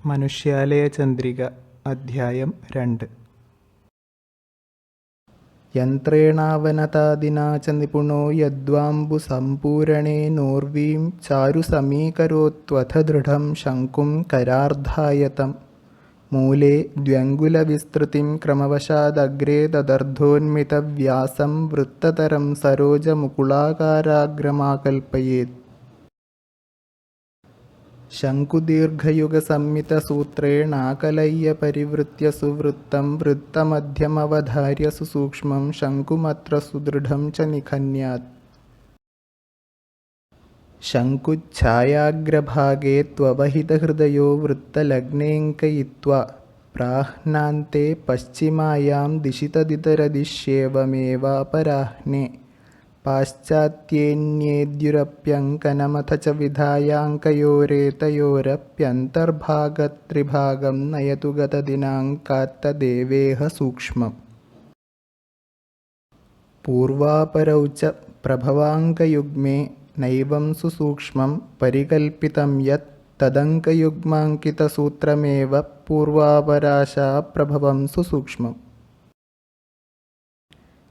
മനുഷ്യാലയചന്ദ്രിക അധ്യായം 2 യന്ത്രേണാവനതാദിനാ ച നിപുണോ യദ്വാംബുസംപൂരണേനോർവീം ചാരുസമീകരോത്വഥ ദൃഢം ശംകും കരാർദ്ധായതം മൂലേ ദ്വ്യംഗുലവിസ്തൃതിം ക്രമവശാദഗ്രേ തദർദ്ധോന്മിതവ്യാസം വൃത്തതരം സരോജമുകുളാകാരാഗ്രമാകൽപ്പയേത്. ശംകുദീർഘയുഗസംമിതസൂത്രേണാകലയ്യ പരിവൃത്യ സുവൃത്തം വൃത്തമധ്യമവധാര്യ സുസൂക്ഷ്മം ശംകുമത്ര സുദൃഢം ച നിഖന്യാത്. ശംകുച്ഛായാഗ്രഭാഗേ ത്വവഹിതഹൃദയോ വൃത്തലഗ്നേऽങ്കയിത്വാ പ്രാഹ്നാന്തെ പശ്ചിമായാം ദിശി തദിതരദിശ്യേവമേവാപരാഹ്നെ പാശ്ചാത്യേന്യേദ്യുരപ്യങ്കനമഥ ച വിധായാങ്കയോരേതയോരപ്യന്തർഭാഗത്രിഭാഗം നയതു ഗതദിനാങ്കാത്തദേവേഹ സൂക്ഷ്മം. പൂർവാപരൗ ച പ്രഭവാങ്കയുഗ്മേ നൈവം സുസൂക്ഷ്മം പരികൽപ്പിതം യത് തദങ്കയുഗ്മാങ്കിതസൂത്രമേവ പൂർവാപരാശാപ്രഭവം സുസൂക്ഷ്മം.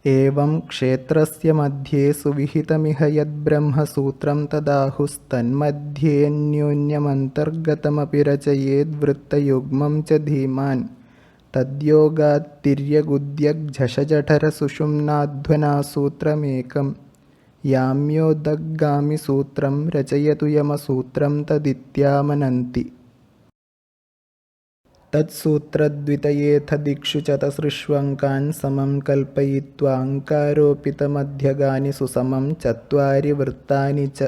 ഏവം ക്ഷേത്രസ്യ മധ്യേ സുവിഹിതമിഹ യദ്ബ്രഹ്മസൂത്രം തദാഹുസ്തന്മധ്യേऽന്യോന്യമന്തർഗതമപി രചയേദ്വൃത്തയുഗ്മം ച ധീമാൻ തദ്യോഗാത്തിര്യഗുദ്യഗ്झषजठरसुषुम्नाध्वनासूत्रमेकं याम्योदगामिसूत्रं रचयतु यमसूत्रं तदित्यामनन्ति. तत्सूत्रद्वितयेऽथ दिक्षु चतसृष्वङ्कान् समं कल्पयित्वाङ्कारोपितमध्यगानि सुसमं चत्वारि वृत्तानि च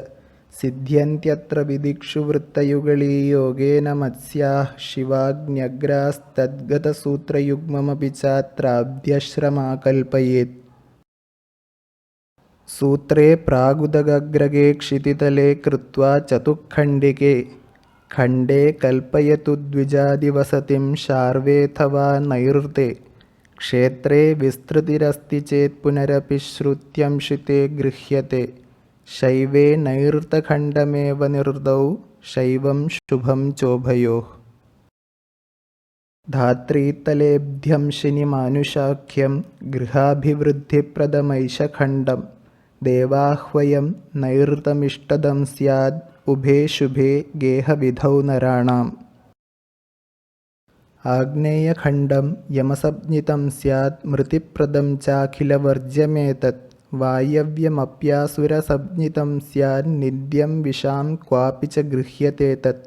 सिद्ध्यन्त्यत्र विदिक्षु वृत्तयुगळीयोगेन मत्स्याः शिवाग्न्यग्रास्तद्गतसूत्रयुग्ममपि चात्राभ्यश्रमाकल्पयेत्. सूत्रे प्रागुदगग्रगे क्षितितले कृत्वा चतुःखण्डिके खण्डे कल्पयतु द्विजादिवसतिं शार्वेऽथवा नैऋते. क्षेत्रे विस्तृतिरस्ति चेत् पुनरपि श्रुत्यंशिते गृह्यते. शैवे नैऋतखण्डमेव निऋतौ शैवं शुभं चोभयोः. धात्रीतलेऽभ्यंशिनिमानुषाख्यं गृहाभिवृद्धिप्रदमैशखण्डं देवाह्वयं नैऋतमिष्टदं स्याद् उभे शुभे गेहविधौ नराणाम्. आग्नेयखण्डं यमसंज्ञितं स्यात् मृतिप्रदं चाखिलवर्ज्यमेतत्. वायव्यमप्यासुरसंज्ञितं स्यात् निद्यं विशां क्वापि च गृह्यते तत्.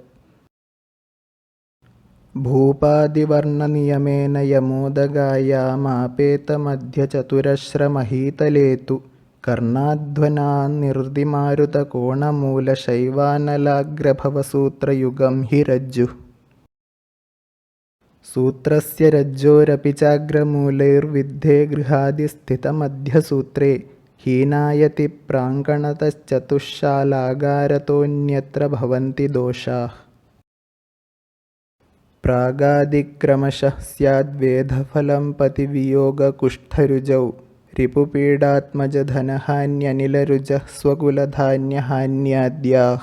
भूपादिवर्णनियमेन यमोदगायामापेतमध्यचतुरश्रमहीतले तु कर्णाध्वनान्निर्दिमारुतकोणमूलशैवानलाग्रभवसूत्रयुगं हि रज्जुः. सूत्रस्य रज्जोरपि चाग्रमूलैर्विद्धे गृहादिस्थितमध्यसूत्रे हीनायति प्राङ्गणतश्चतुश्शालागारतोऽन्यत्र भवन्ति दोषाः. प्रागादिक्रमशः स्याद्वेधफलं पतिवियोगकुष्ठरुजौ रिपुपीडात्मजधनहान्यनिलरुजः स्वकुलधान्यहान्याद्याः.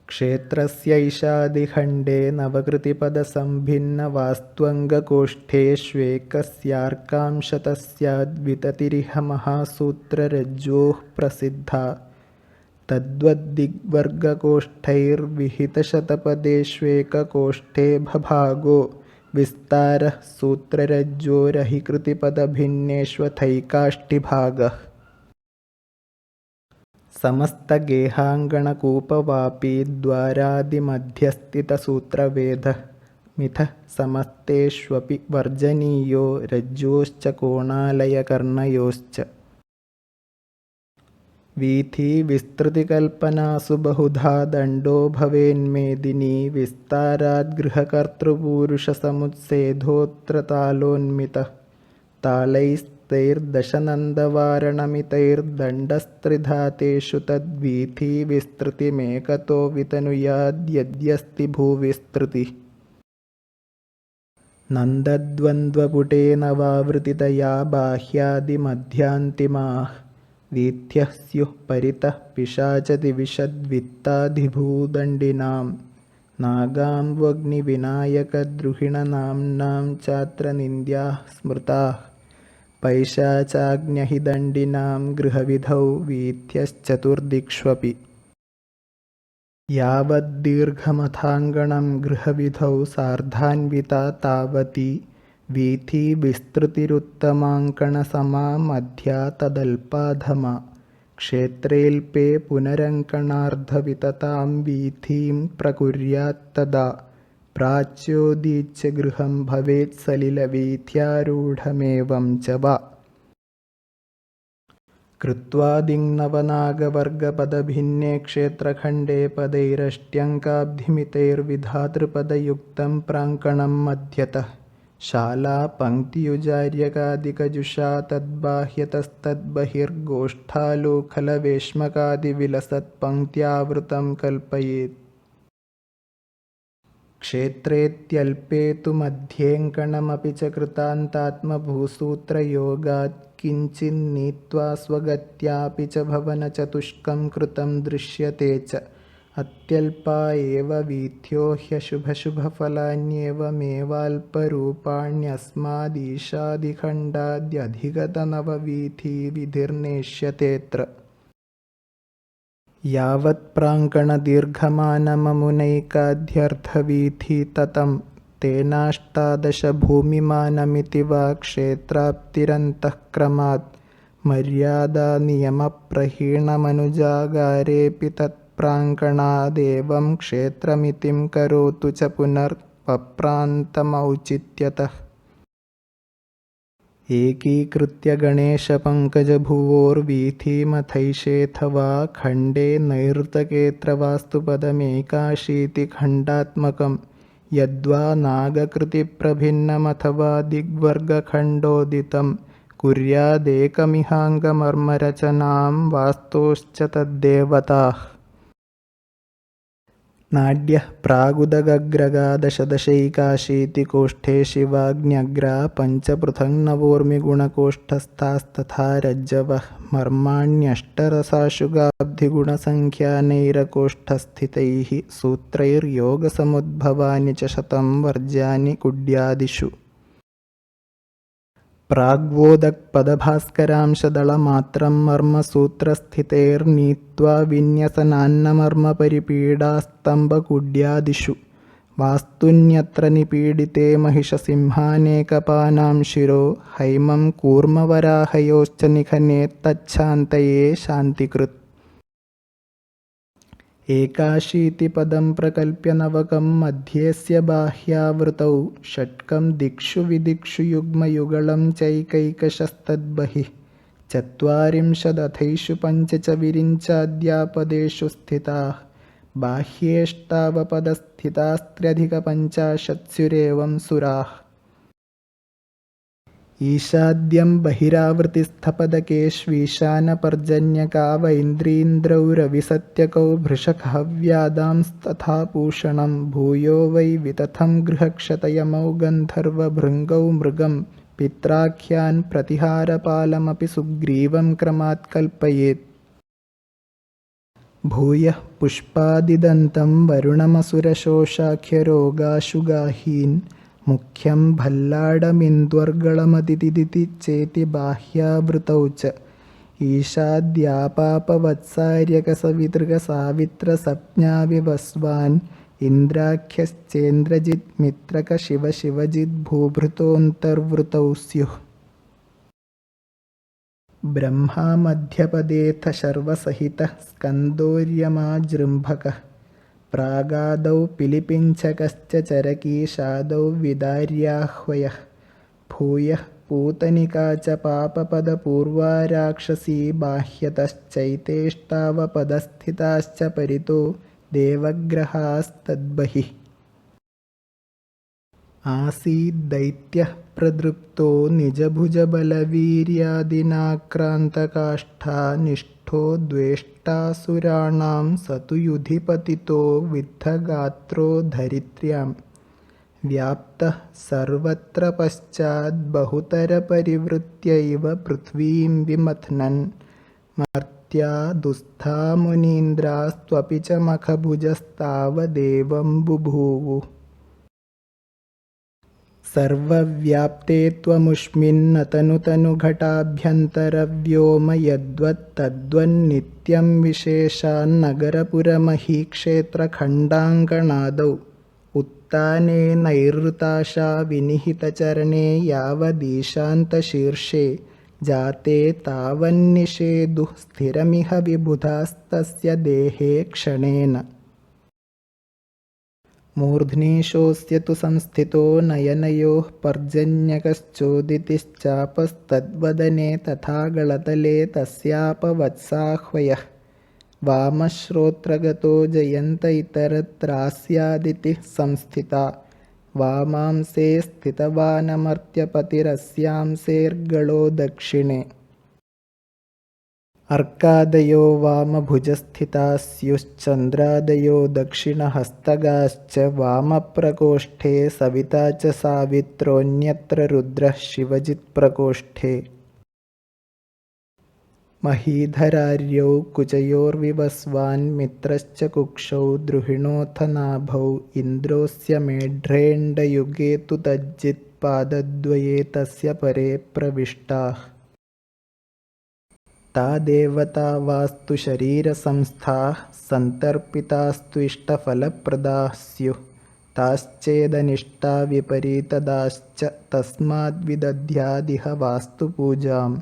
क्षेत्रस्यैषादिखण्डे नवकृतिपदसम्भिन्नवास्त्वङ्गकोष्ठेष्वेकस्यार्कांशतः स्याद्विततिरिह महासूत्ररज्जोः प्रसिद्धा. तद्वद्दिग्वर्गकोष्ठैर्विहितशतपदेष्वेककोष्ठे भभागो विस्तारः सूत्ररज्जोरहिकृतिपदभिन्नेष्वथैकाष्ठिभागः. समस्तगेहाङ्गणकूपवापी द्वारादिमध्यस्थितसूत्रवेधः मिथः समस्तेष्वपि वर्जनीयो रज्जोश्च कोणालयकर्णयोश्च. वीथीविस्तृतिकल्पनासु बहुधा दण्डो भवेन्मेदिनी विस्ताराद्गृहकर्तृपूरुषसमुत्सेधोऽत्र तालोन्मितः. तालैस्तैर्दशनन्दवारणमितैर्दण्डस्त्रिधा तेषु तद्वीथीविस्तृतिमेकतो वितनुयाद्यद्यस्ति भूविस्तृतिः. नन्दद्वन्द्वपुटेन वावृतितया बाह्यादिमध्यान्तिमाः वीथ्यः स्युः परितः पिशाचदिविषद्वित्ताधिभूदण्डिनां. नागां वग्निविनायकद्रुहिणनाम्नां चात्र निन्द्याः स्मृताः पैशाचाज्ञहिदण्डिनां गृहविधौ वीथ्यश्चतुर्दिक्ष्वपि यावद्दीर्घमथाङ्गणं गृहविधौ सार्धान्विता तावती वीथीविस्तृतिरुत्तमाङ्कणसमा मध्या तदल्पाधमा क्षेत्रेऽल्पे पुनरङ्कणार्धविततां वीथीं प्रकुर्यात्तदा प्राच्योदीच्य गृहं भवेत् सलिलवीथ्यारूढमेवं च वा कृत्वादिङ्नवनागवर्गपदभिन्ने क्षेत्रखण्डे पदैरष्ट्यङ्काब्धिमितैर्विधातृपदयुक्तं प्राङ्कणं मध्यतः शाला पङ्क्तियुजार्यकादिकजुषा तद्बाह्यतस्तद्बहिर्गोष्ठालोखलवेश्मकादिविलसत्पङ्क्त्यावृतं कल्पयेत् क्षेत्रेत्यल्पे तु मध्येऽङ्कणमपि च कृतान्तात्मभूसूत्रयोगात् किञ्चिन्नीत्वा स्वगत्यापि च भवनचतुष्कं कृतं दृश्यते च अत्यल्पा एव वीथ्यो ह्यशुभशुभफलान्येवमेवाल्परूपाण्यस्मादीशादिखण्डाद्यधिगतनववीथीविधिर्नेष्यतेऽत्र यावत्प्राङ्कणदीर्घमानममुनैकाध्यर्थवीथी तेनाष्टादशभूमिमानमिति वा क्षेत्राप्तिरन्तःक्रमात् मर्यादानियमप्रहीणमनुजागारेऽपि तत्प्राङ्कणादेवं क्षेत्रमितिं करोतु च पुनर्वप्रान्तमौचित्यतः एकीकृत्य गणेशपङ्कजभुवोर्वीथीमथैषेऽथवा खण्डे नैरृतकेऽत्र वास्तुपदमेकाशीतिखण्डात्मकं यद्वा नागकृतिप्रभिन्नमथवा दिग्वर्गखण्डोदितं कुर्यादेकमिहाङ्गमर्मरचनां वास्तोश्च तद्देवताः नाड्यः प्रागुदगग्रगादशदशैकाशीतिकोष्ठे शिवाग्न्यग्रा पञ्चपृथङ्नवोर्मिगुणकोष्ठस्थास्तथा रज्जवः मर्माण्यष्टरसाशुगाब्धिगुणसङ्ख्यानैरकोष्ठस्थितैः सूत्रैर्योगसमुद्भवानि च शतं वर्ज्यानि कुड्यादिषु प्राग्वोदक्पदभास्करांशदलमात्रं मर्मसूत्रस्थितैर्नीत्वा विन्यसनान्नमर्मपरिपीडास्तम्भकुड्यादिषु वास्तुन्यत्र निपीडिते महिषसिंहानेकपानां शिरो हैमं कूर्मवराहयोश्च निखनेत्तच्छान्तये शान्तिकृत् एकाशीतिपदं प्रकल्प्य नवकं मध्येऽस्य बाह्यावृतौ षट्कं दिक्षु विदिक्षु युग्मयुगलं चैकैकशस्तद्बहिः चत्वारिंशदथैषु पञ्च च विरिञ्चाद्यापदेषु स्थिताः बाह्येष्टावपदस्थितास्त्र्यधिकपञ्चाशत्स्युरेवं सुराः ईशाद्यं बहिरावृतिस्थपदकेष्वीशानपर्जन्यकावैन्द्रीन्द्रौ भृशकहव्यादांस्तथा पूषणं भूयो वै वितथं गृहक्षतयमौ गन्धर्वभृङ्गौ मृगं पित्राख्यान् प्रतिहारपालमपि सुग्रीवं क्रमात् कल्पयेत् भूयः पुष्पादिदन्तं वरुणमसुरशोषाख्यरोगाशुगाहीन् मुख्यं भल्लाडमिन्द्वर्गळमदिदिति चेति बाह्यावृतौ च ईशाद्यापापवत्सार्यकसवितृकसावित्रसप्ज्ञाविवस्वान् इन्द्राख्यश्चेन्द्रजित्मित्रकशिवशिवजिद्भूभृतोऽन्तर्वृतौ स्युः ब्रह्मा मध्यपदेऽथ शर्वसहितः स्कन्दोर्यमाजृम्भकः प्रागादौ पिलिपिञ्छकश्च चरकीशादौ विदार्याह्वयः भूयः पूतनिका च पापपदपूर्वा राक्षसी बाह्यतश्चैतेष्टावपदस्थिताश्च परितो देवग्रहास्तद्बहिः आसीद्दैत्यः प्रदृप्तो निजभुजबलवीर्यादिनाक्रान्तकाष्ठा निष्ठो द्वेष्टासुराणां स तु युधि पतितो विद्धगात्रो धरित्र्यां व्याप्तः सर्वत्र पश्चाद्बहुतरपरिवृत्यैव पृथ्वीं विमथ्नन् मत्या दुस्था मुनीन्द्रास्त्वपि च मखभुजस्तावदेवं बुभूवुः। सर्वव्याप्ते त्वमुष्मिन्नतनुतनुघटाभ्यन्तरव्योम यद्वत्तद्वन्नित्यं विशेषान्नगरपुरमहीक्षेत्रखण्डाङ्गणादौ उत्ताने नैरृताशा विनिहितचरणे यावदीशान्तशीर्षे जाते तावन्निषेदुः स्थिरमिह विबुधास्तस्य देहे क्षणेन। मूर्ध्नीशोऽस्य तु संस्थितो नयनयोः पर्जन्यकश्चोदितिश्चापस्तद्वदने तथा गलतले तस्यापवत्साह्वयः वामश्रोत्रगतो जयन्त इतरत्रास्यादिति संस्थिता वामांसे स्थितवानमर्त्यपतिरस्यांसेर्गलो दक्षिणे। अर्कादयो वामभुजस्थिताः स्युश्चन्द्रादयो दक्षिणहस्तगाश्च वामप्रकोष्ठे सविता च सावित्रोऽन्यत्र रुद्रः शिवजित्प्रकोष्ठे। महीधरार्यौ कुचयोर्विवस्वान् मित्रश्च कुक्षौ द्रुहिणोऽथ नाभौ इन्द्रोऽस्य मेढ्रेण्डयुगे तु तज्जित्पादद्वये तस्य परे प्रविष्टाः। ता देवता वास्तु शरीरसंस्थाः सन्तर्पितास्तु इष्टफलप्रदाः स्युः ताश्चेदनिष्टा विपरीतदाश्च तस्माद्विदध्यादिह वास्तुपूजाम्।